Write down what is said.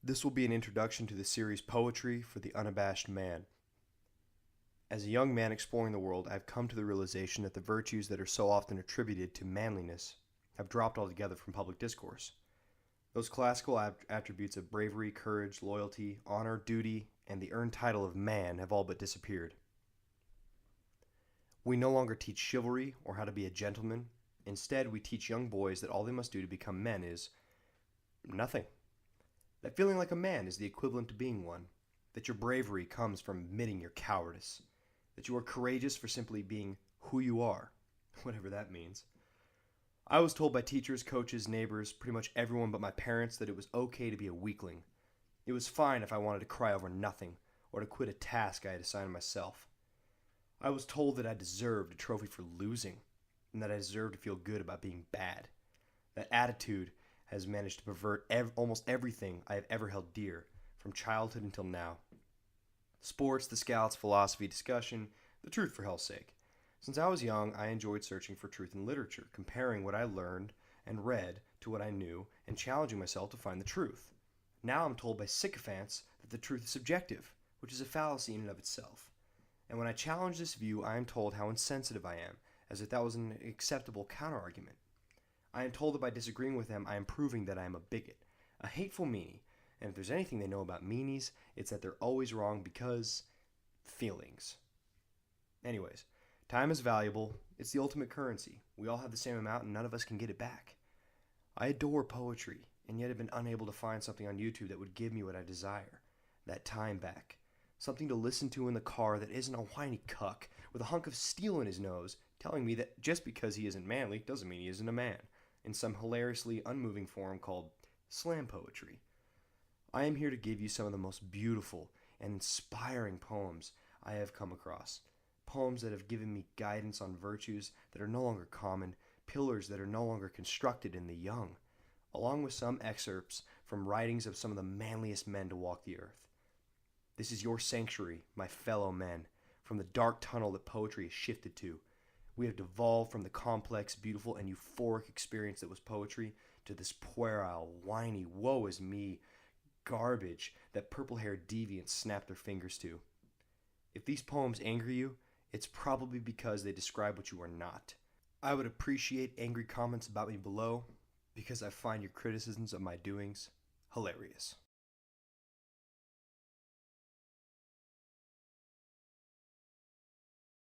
This will be an introduction to the series Poetry for the Unabashed Man. As a young man exploring the world, I have come to the realization that the virtues that are so often attributed to manliness have dropped altogether from public discourse. Those classical attributes of bravery, courage, loyalty, honor, duty, and the earned title of man have all but disappeared. We no longer teach chivalry or how to be a gentleman. Instead, we teach young boys that all they must do to become men is nothing. That feeling like a man is the equivalent to being one. That your bravery comes from admitting your cowardice. That you are courageous for simply being who you are, whatever that means. I was told by teachers, coaches, neighbors, pretty much everyone but my parents that it was okay to be a weakling. It was fine if I wanted to cry over nothing or to quit a task I had assigned myself. I was told that I deserved a trophy for losing and that I deserved to feel good about being bad. That attitude has managed to pervert almost everything I have ever held dear, from childhood until now. Sports, the Scouts, philosophy, discussion, the truth for hell's sake. Since I was young, I enjoyed searching for truth in literature, comparing what I learned and read to what I knew, and challenging myself to find the truth. Now I'm told by sycophants that the truth is subjective, which is a fallacy in and of itself. And when I challenge this view, I am told how insensitive I am, as if that was an acceptable counterargument. I am told that by disagreeing with them, I am proving that I am a bigot, a hateful meanie, and if there's anything they know about meanies, it's that they're always wrong because feelings. Anyways, time is valuable. It's the ultimate currency. We all have the same amount and none of us can get it back. I adore poetry, and yet have been unable to find something on YouTube that would give me what I desire. That time back. Something to listen to in the car that isn't a whiny cuck with a hunk of steel in his nose telling me that just because he isn't manly doesn't mean he isn't a man, in some hilariously unmoving form called slam poetry. I am here to give you some of the most beautiful and inspiring poems I have come across. Poems that have given me guidance on virtues that are no longer common, pillars that are no longer constructed in the young, along with some excerpts from writings of some of the manliest men to walk the earth. This is your sanctuary, my fellow men, from the dark tunnel that poetry has shifted to. We have devolved from the complex, beautiful, and euphoric experience that was poetry to this puerile, whiny, woe is me garbage that purple-haired deviants snap their fingers to. If these poems anger you, it's probably because they describe what you are not. I would appreciate angry comments about me below because I find your criticisms of my doings hilarious.